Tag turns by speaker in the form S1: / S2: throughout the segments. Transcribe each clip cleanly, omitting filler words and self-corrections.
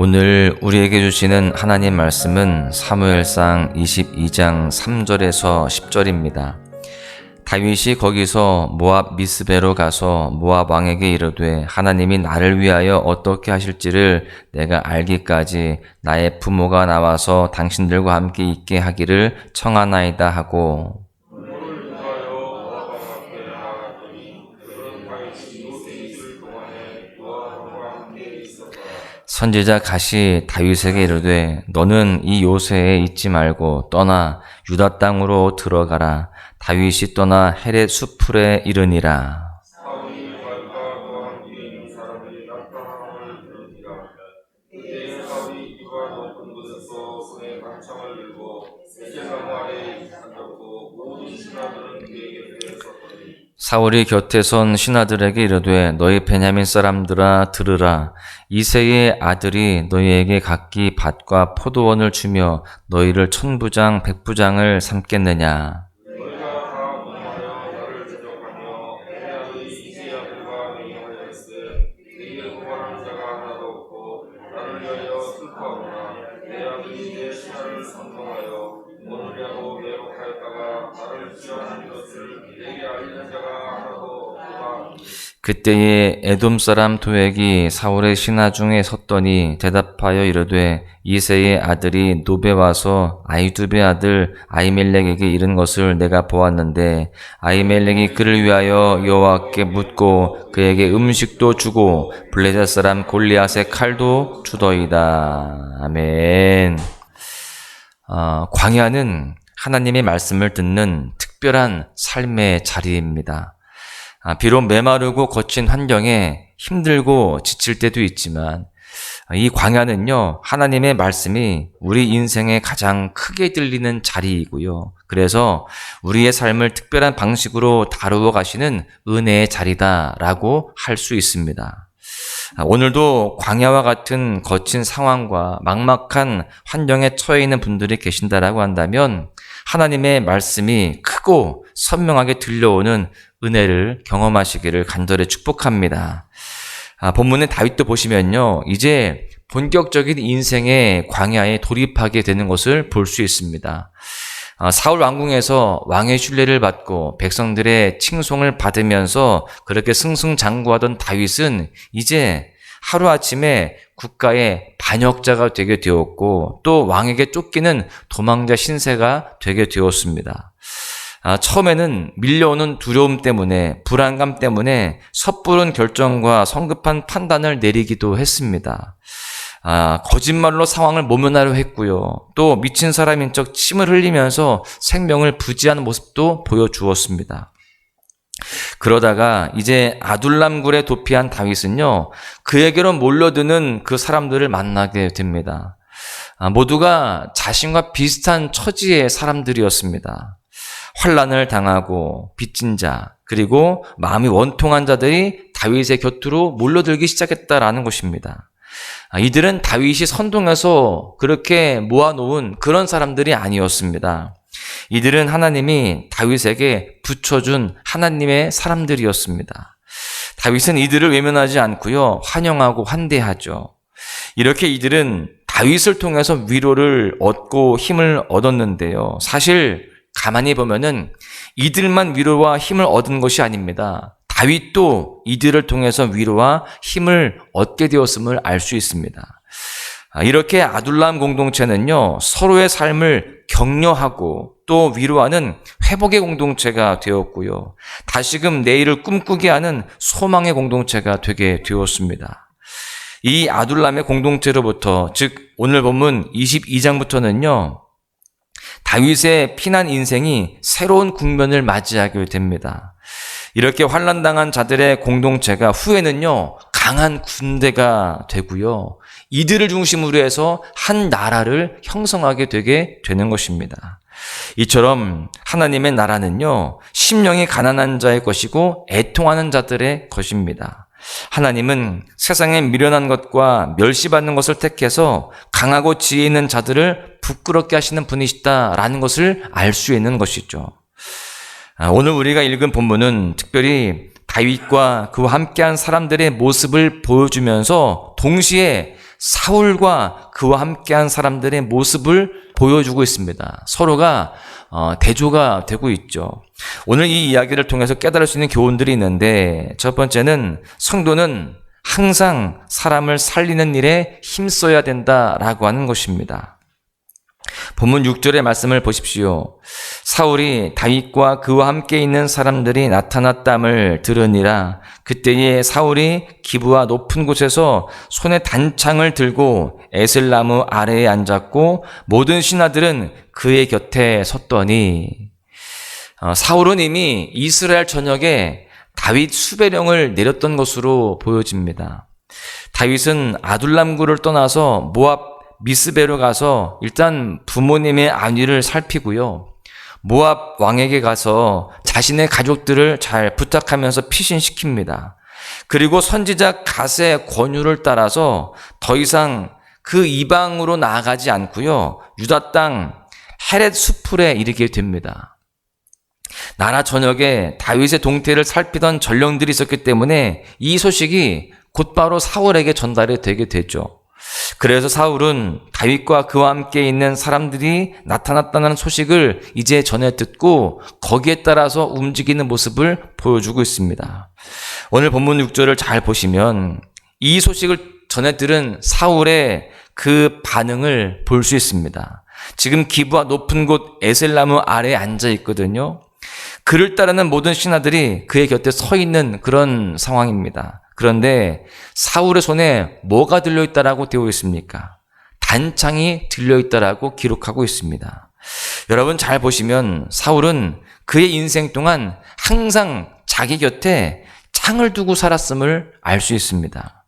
S1: 오늘 우리에게 주시는 하나님 말씀은 사무엘상 22장 3절에서 10절입니다. 다윗이 거기서 모압 미스베로 가서 모압 왕에게 이르되 하나님이 나를 위하여 어떻게 하실지를 내가 알기까지 나의 부모가 나와서 당신들과 함께 있게 하기를 청하나이다 하고, 선지자 갓이 다윗에게 이르되 너는 이 요새에 있지 말고 떠나 유다 땅으로 들어가라. 다윗이 떠나 헤렛 수풀에 이르니라. 사울이 곁에 선 신하들에게 이르되 너희 베냐민 사람들아 들으라. 이새의 아들이 너희에게 각기 밭과 포도원을 주며 너희를 천부장 백부장을 삼겠느냐. 그때에 에돔 사람 도액이 사울의 신하 중에 섰더니 대답하여 이르되 이새의 아들이 노베 와서 아히두베 아들 아히멜렉에게 이른 것을 내가 보았는데 아히멜렉이 그를 위하여 여호와께 묻고 그에게 음식도 주고 블레셋 사람 골리앗의 칼도 주더이다. 아멘. 광야는 하나님의 말씀을 듣는 특별한 삶의 자리입니다. 비록 메마르고 거친 환경에 힘들고 지칠 때도 있지만 이 광야는요, 하나님의 말씀이 우리 인생에 가장 크게 들리는 자리이고요. 그래서 우리의 삶을 특별한 방식으로 다루어 가시는 은혜의 자리다라고 할 수 있습니다. 오늘도 광야와 같은 거친 상황과 막막한 환경에 처해 있는 분들이 계신다라고 한다면 하나님의 말씀이 크고 선명하게 들려오는 은혜를 경험하시기를 간절히 축복합니다. 본문의 다윗도 보시면요, 이제 본격적인 인생의 광야에 돌입하게 되는 것을 볼 수 있습니다. 사울 왕궁에서 왕의 신뢰를 받고 백성들의 칭송을 받으면서 그렇게 승승장구하던 다윗은 이제 하루아침에 국가의 반역자가 되게 되었고 또 왕에게 쫓기는 도망자 신세가 되게 되었습니다. 처음에는 밀려오는 두려움 때문에, 불안감 때문에 섣부른 결정과 성급한 판단을 내리기도 했습니다. 거짓말로 상황을 모면하려 했고요. 또 미친 사람인 척 침을 흘리면서 생명을 부지하는 모습도 보여주었습니다. 그러다가 이제 아둘람굴에 도피한 다윗은요, 그에게로 몰려드는 그 사람들을 만나게 됩니다. 모두가 자신과 비슷한 처지의 사람들이었습니다. 환난을 당하고 빚진 자, 그리고 마음이 원통한 자들이 다윗의 곁으로 몰려들기 시작했다라는 것입니다. 이들은 다윗이 선동해서 그렇게 모아놓은 그런 사람들이 아니었습니다. 이들은 하나님이 다윗에게 붙여준 하나님의 사람들이었습니다. 다윗은 이들을 외면하지 않고요, 환영하고 환대하죠. 이렇게 이들은 다윗을 통해서 위로를 얻고 힘을 얻었는데요. 사실 가만히 보면은 이들만 위로와 힘을 얻은 것이 아닙니다. 다윗도 이들을 통해서 위로와 힘을 얻게 되었음을 알 수 있습니다. 이렇게 아둘람 공동체는요, 서로의 삶을 격려하고 또 위로하는 회복의 공동체가 되었고요. 다시금 내일을 꿈꾸게 하는 소망의 공동체가 되게 되었습니다. 이 아둘람의 공동체로부터, 즉 오늘 본문 22장부터는요, 다윗의 피난 인생이 새로운 국면을 맞이하게 됩니다. 이렇게 환난당한 자들의 공동체가 후에는요, 강한 군대가 되고요, 이들을 중심으로 해서 한 나라를 형성하게 되게 되는 것입니다. 이처럼 하나님의 나라는요, 심령이 가난한 자의 것이고 애통하는 자들의 것입니다. 하나님은 세상에 미련한 것과 멸시받는 것을 택해서 강하고 지혜 있는 자들을 부끄럽게 하시는 분이시다라는 것을 알 수 있는 것이죠. 오늘 우리가 읽은 본문은 특별히 다윗과 그와 함께한 사람들의 모습을 보여주면서 동시에 사울과 그와 함께한 사람들의 모습을 보여주고 있습니다. 서로가 대조가 되고 있죠. 오늘 이 이야기를 통해서 깨달을 수 있는 교훈들이 있는데, 첫 번째는 성도는 항상 사람을 살리는 일에 힘써야 된다라고 하는 것입니다. 본문 6절의 말씀을 보십시오. 사울이 다윗과 그와 함께 있는 사람들이 나타났담을 들으니라. 그때에 사울이 기브와 높은 곳에서 손에 단창을 들고 에슬나무 아래에 앉았고 모든 신하들은 그의 곁에 섰더니, 사울은 이미 이스라엘 전역에 다윗 수배령을 내렸던 것으로 보여집니다. 다윗은 아둘람굴을 떠나서 모압 미스베로 가서 일단 부모님의 안위를 살피고요. 모압 왕에게 가서 자신의 가족들을 잘 부탁하면서 피신시킵니다. 그리고 선지자 갓의 권유를 따라서 더 이상 그 이방으로 나아가지 않고요. 유다 땅 헤렛 수풀에 이르게 됩니다. 나라 전역에 다윗의 동태를 살피던 전령들이 있었기 때문에 이 소식이 곧바로 사울에게 전달이 되게 되죠. 그래서 사울은 다윗과 그와 함께 있는 사람들이 나타났다는 소식을 이제 전해 듣고 거기에 따라서 움직이는 모습을 보여주고 있습니다. 오늘 본문 6절을 잘 보시면 이 소식을 전해 들은 사울의 그 반응을 볼 수 있습니다. 지금 기브와 높은 곳 에셀나무 아래에 앉아 있거든요. 그를 따르는 모든 신하들이 그의 곁에 서 있는 그런 상황입니다. 그런데 사울의 손에 뭐가 들려있다라고 되어 있습니까? 단창이 들려있다라고 기록하고 있습니다. 여러분 잘 보시면 사울은 그의 인생 동안 항상 자기 곁에 창을 두고 살았음을 알 수 있습니다.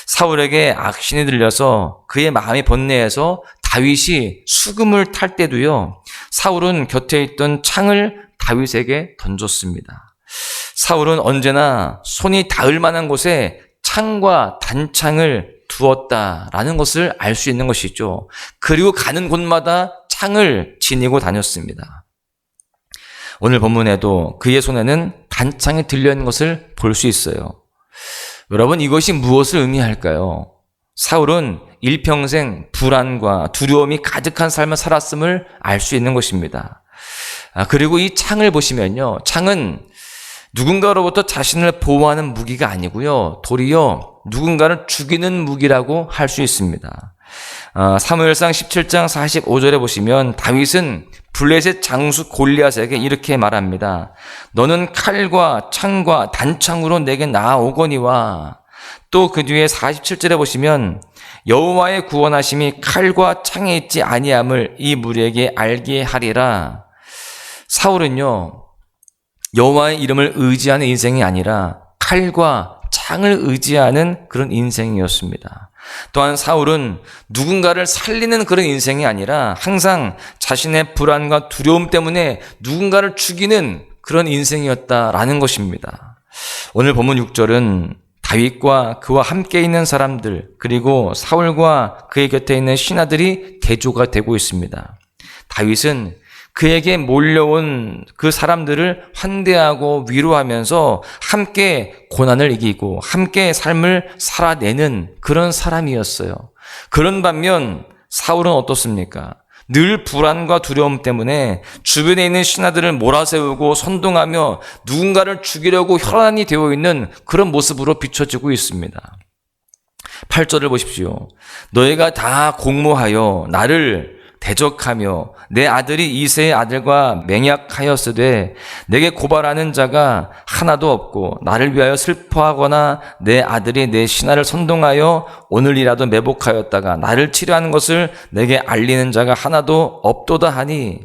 S1: 사울에게 악신이 들려서 그의 마음이 번뇌해서 다윗이 수금을 탈 때도요, 사울은 곁에 있던 창을 다윗에게 던졌습니다. 사울은 언제나 손이 닿을 만한 곳에 창과 단창을 두었다라는 것을 알 수 있는 것이죠. 그리고 가는 곳마다 창을 지니고 다녔습니다. 오늘 본문에도 그의 손에는 단창이 들려있는 것을 볼 수 있어요. 여러분, 이것이 무엇을 의미할까요? 사울은 일평생 불안과 두려움이 가득한 삶을 살았음을 알 수 있는 것입니다. 그리고 이 창을 보시면요, 창은 누군가로부터 자신을 보호하는 무기가 아니고요, 도리어 누군가를 죽이는 무기라고 할 수 있습니다. 사무엘상 17장 45절에 보시면 다윗은 블레셋 장수 골리앗에게 이렇게 말합니다. 너는 칼과 창과 단창으로 내게 나아오거니와. 또 그 뒤에 47절에 보시면 여호와의 구원하심이 칼과 창에 있지 아니함을 이 무리에게 알게 하리라. 사울은요, 여호와의 이름을 의지하는 인생이 아니라 칼과 창을 의지하는 그런 인생이었습니다. 또한 사울은 누군가를 살리는 그런 인생이 아니라 항상 자신의 불안과 두려움 때문에 누군가를 죽이는 그런 인생이었다라는 것입니다. 오늘 본문 6절은 다윗과 그와 함께 있는 사람들, 그리고 사울과 그의 곁에 있는 신하들이 대조가 되고 있습니다. 다윗은 그에게 몰려온 그 사람들을 환대하고 위로하면서 함께 고난을 이기고 함께 삶을 살아내는 그런 사람이었어요. 그런 반면 사울은 어떻습니까? 늘 불안과 두려움 때문에 주변에 있는 신하들을 몰아세우고 선동하며 누군가를 죽이려고 혈안이 되어 있는 그런 모습으로 비춰지고 있습니다. 8절을 보십시오. 너희가 다 공모하여 나를 대적하며 내 아들이 이새의 아들과 맹약하였으되 내게 고발하는 자가 하나도 없고 나를 위하여 슬퍼하거나 내 아들이 내 신하를 선동하여 오늘이라도 매복하였다가 나를 치료하는 것을 내게 알리는 자가 하나도 없도다 하니.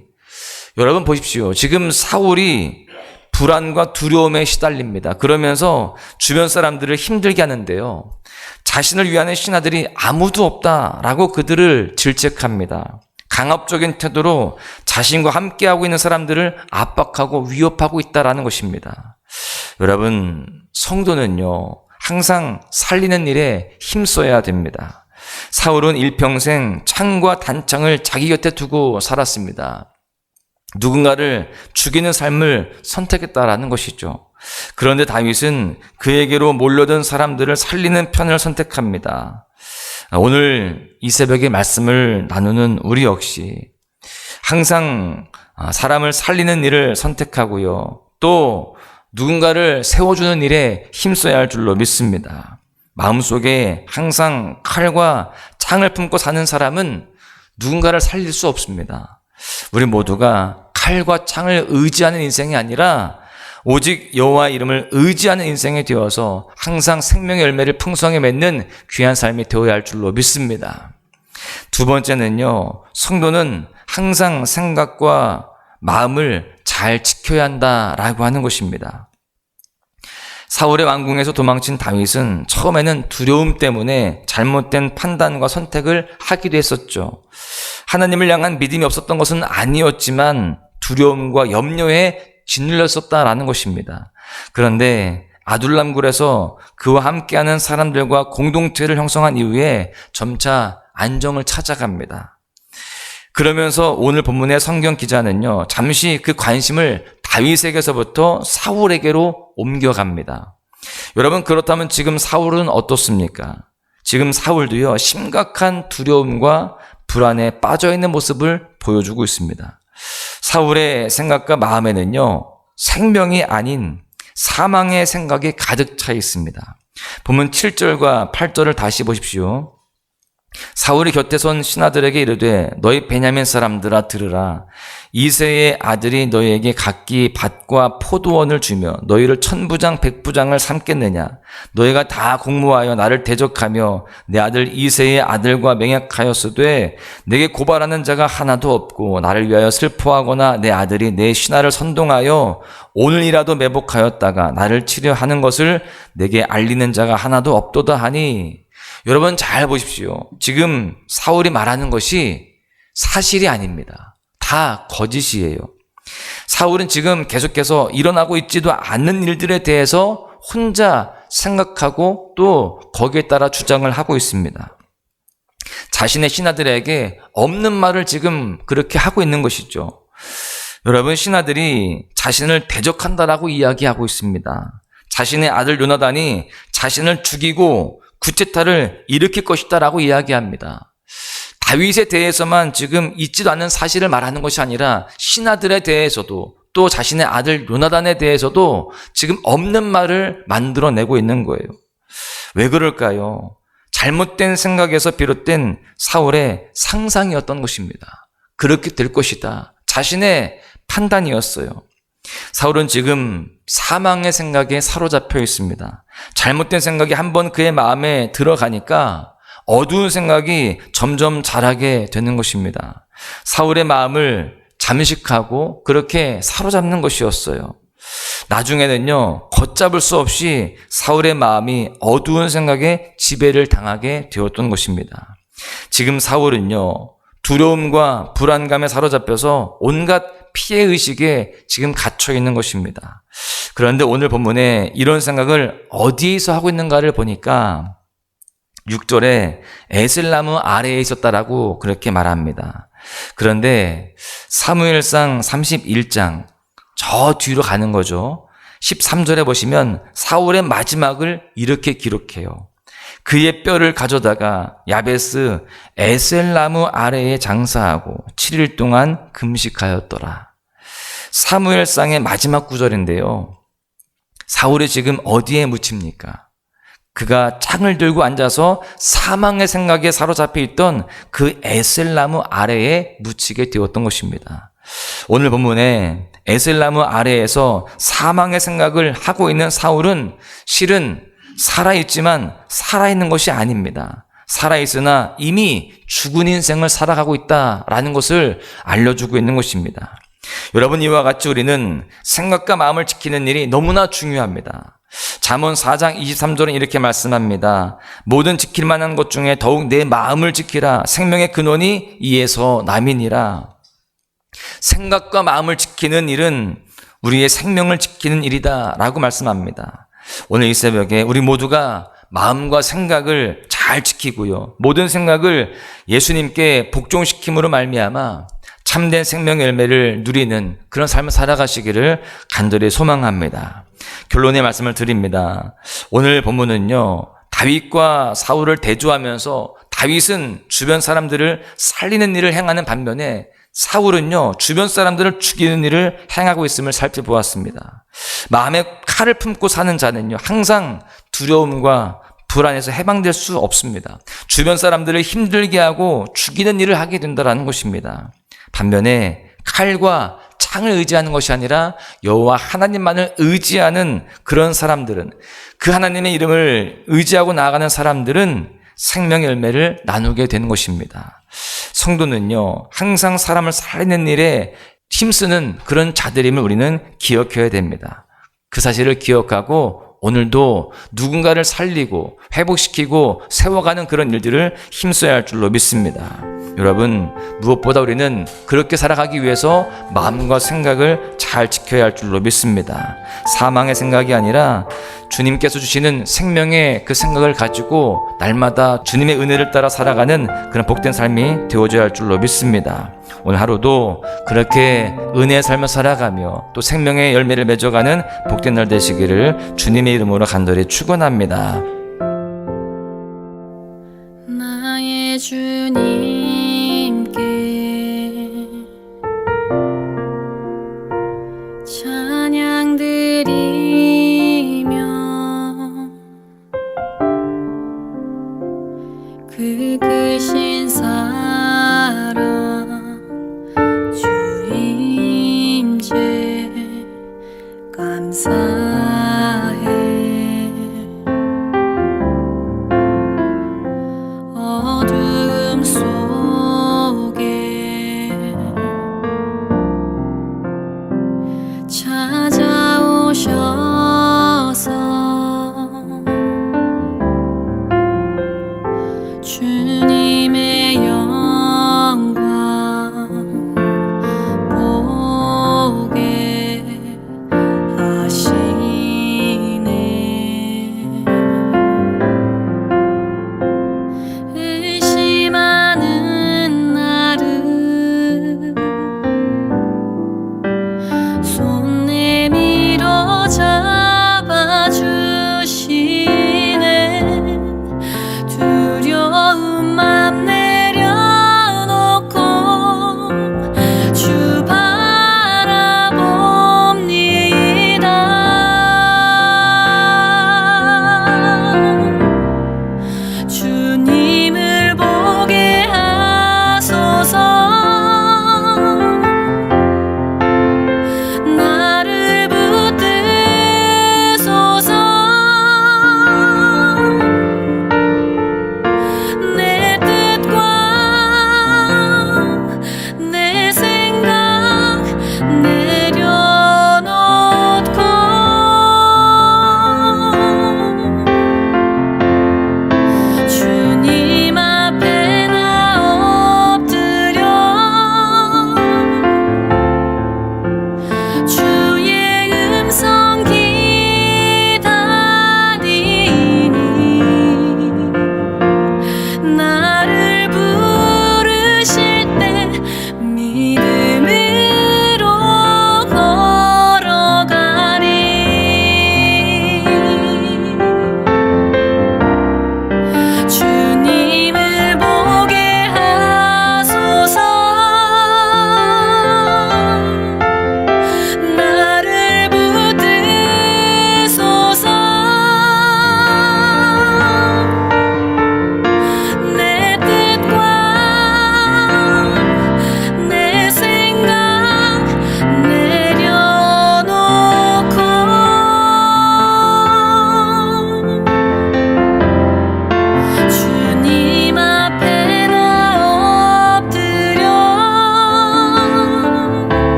S1: 여러분 보십시오. 지금 사울이 불안과 두려움에 시달립니다. 그러면서 주변 사람들을 힘들게 하는데요, 자신을 위하는 신하들이 아무도 없다라고 그들을 질책합니다. 강압적인 태도로 자신과 함께하고 있는 사람들을 압박하고 위협하고 있다라는 것입니다. 여러분, 성도는요, 항상 살리는 일에 힘써야 됩니다. 사울은 일평생 창과 단창을 자기 곁에 두고 살았습니다. 누군가를 죽이는 삶을 선택했다라는 것이죠. 그런데 다윗은 그에게로 몰려든 사람들을 살리는 편을 선택합니다. 오늘 이 새벽에 말씀을 나누는 우리 역시 항상 사람을 살리는 일을 선택하고요. 또 누군가를 세워주는 일에 힘써야 할 줄로 믿습니다. 마음속에 항상 칼과 창을 품고 사는 사람은 누군가를 살릴 수 없습니다. 우리 모두가 칼과 창을 의지하는 인생이 아니라 오직 여호와 이름을 의지하는 인생이 되어서 항상 생명의 열매를 풍성히 맺는 귀한 삶이 되어야 할 줄로 믿습니다. 두 번째는요, 성도는 항상 생각과 마음을 잘 지켜야 한다라고 하는 것입니다. 사울의 왕궁에서 도망친 다윗은 처음에는 두려움 때문에 잘못된 판단과 선택을 하기도 했었죠. 하나님을 향한 믿음이 없었던 것은 아니었지만 두려움과 염려에 짓눌렸었다라는 것입니다. 그런데 아둘람굴에서 그와 함께하는 사람들과 공동체를 형성한 이후에 점차 안정을 찾아갑니다. 그러면서 오늘 본문의 성경 기자는요, 잠시 그 관심을 다윗에게서부터 사울에게로 옮겨갑니다. 여러분, 그렇다면 지금 사울은 어떻습니까? 지금 사울도요, 심각한 두려움과 불안에 빠져있는 모습을 보여주고 있습니다. 사울의 생각과 마음에는요, 생명이 아닌 사망의 생각이 가득 차 있습니다. 본문 7절과 8절을 다시 보십시오. 사울이 곁에 선 신하들에게 이르되 너희 베냐민 사람들아 들으라. 이새의 아들이 너희에게 각기 밭과 포도원을 주며 너희를 천부장 백부장을 삼겠느냐. 너희가 다 공모하여 나를 대적하며 내 아들 이새의 아들과 맹약하였으되 내게 고발하는 자가 하나도 없고 나를 위하여 슬퍼하거나 내 아들이 내 신하를 선동하여 오늘이라도 매복하였다가 나를 치려하는 것을 내게 알리는 자가 하나도 없도다 하니. 여러분 잘 보십시오. 지금 사울이 말하는 것이 사실이 아닙니다. 다 거짓이에요. 사울은 지금 계속해서 일어나고 있지도 않는 일들에 대해서 혼자 생각하고 또 거기에 따라 주장을 하고 있습니다. 자신의 신하들에게 없는 말을 지금 그렇게 하고 있는 것이죠. 여러분, 신하들이 자신을 대적한다라고 이야기하고 있습니다. 자신의 아들 요나단이 자신을 죽이고 구테타를 일으킬 것이다라고 이야기합니다. 다윗에 대해서만 지금 있지도 않은 사실을 말하는 것이 아니라 신하들에 대해서도 또 자신의 아들 요나단에 대해서도 지금 없는 말을 만들어내고 있는 거예요. 왜 그럴까요? 잘못된 생각에서 비롯된 사울의 상상이었던 것입니다. 그렇게 될 것이다. 자신의 판단이었어요. 사울은 지금 사망의 생각에 사로잡혀 있습니다. 잘못된 생각이 한번 그의 마음에 들어가니까 어두운 생각이 점점 자라게 되는 것입니다. 사울의 마음을 잠식하고 그렇게 사로잡는 것이었어요. 나중에는요, 걷잡을 수 없이 사울의 마음이 어두운 생각에 지배를 당하게 되었던 것입니다. 지금 사울은요, 두려움과 불안감에 사로잡혀서 온갖 피해의식에 지금 갇혀 있는 것입니다. 그런데 오늘 본문에 이런 생각을 어디에서 하고 있는가를 보니까 6절에 에셀나무 아래에 있었다라고 그렇게 말합니다. 그런데 사무엘상 31장 저 뒤로 가는 거죠. 13절에 보시면 사울의 마지막을 이렇게 기록해요. 그의 뼈를 가져다가 야베스 에셀나무 아래에 장사하고 7일 동안 금식하였더라. 사무엘상의 마지막 구절인데요. 사울이 지금 어디에 묻힙니까? 그가 창을 들고 앉아서 사망의 생각에 사로잡혀 있던 그 에셀나무 아래에 묻히게 되었던 것입니다. 오늘 본문에 에셀나무 아래에서 사망의 생각을 하고 있는 사울은 실은 살아있지만 살아있는 것이 아닙니다. 살아있으나 이미 죽은 인생을 살아가고 있다라는 것을 알려주고 있는 것입니다. 여러분, 이와 같이 우리는 생각과 마음을 지키는 일이 너무나 중요합니다. 잠언 4장 23절은 이렇게 말씀합니다. 모든 지킬 만한 것 중에 더욱 내 마음을 지키라. 생명의 근원이 이에서 남이니라. 생각과 마음을 지키는 일은 우리의 생명을 지키는 일이다 라고 말씀합니다. 오늘 이 새벽에 우리 모두가 마음과 생각을 잘 지키고요, 모든 생각을 예수님께 복종시킴으로 말미암아 참된 생명의 열매를 누리는 그런 삶을 살아가시기를 간절히 소망합니다. 결론의 말씀을 드립니다. 오늘 본문은요, 다윗과 사울을 대조하면서 다윗은 주변 사람들을 살리는 일을 행하는 반면에 사울은요, 주변 사람들을 죽이는 일을 행하고 있음을 살펴보았습니다. 마음에 칼을 품고 사는 자는요, 항상 두려움과 불안에서 해방될 수 없습니다. 주변 사람들을 힘들게 하고 죽이는 일을 하게 된다는 것입니다. 반면에 칼과 창을 의지하는 것이 아니라 여호와 하나님만을 의지하는 그런 사람들은, 그 하나님의 이름을 의지하고 나아가는 사람들은 생명의 열매를 나누게 되는 것입니다. 성도는요, 항상 사람을 살리는 일에 힘쓰는 그런 자들임을 우리는 기억해야 됩니다. 그 사실을 기억하고 오늘도 누군가를 살리고 회복시키고 세워가는 그런 일들을 힘써야 할 줄로 믿습니다. 여러분, 무엇보다 우리는 그렇게 살아가기 위해서 마음과 생각을 잘 지켜야 할 줄로 믿습니다. 사망의 생각이 아니라 주님께서 주시는 생명의 그 생각을 가지고 날마다 주님의 은혜를 따라 살아가는 그런 복된 삶이 되어져야 할 줄로 믿습니다. 오늘 하루도 그렇게 은혜의 삶을 살아가며 또 생명의 열매를 맺어가는 복된 날 되시기를 주님의 이름으로 간절히 축원합니다.
S2: 나의 주님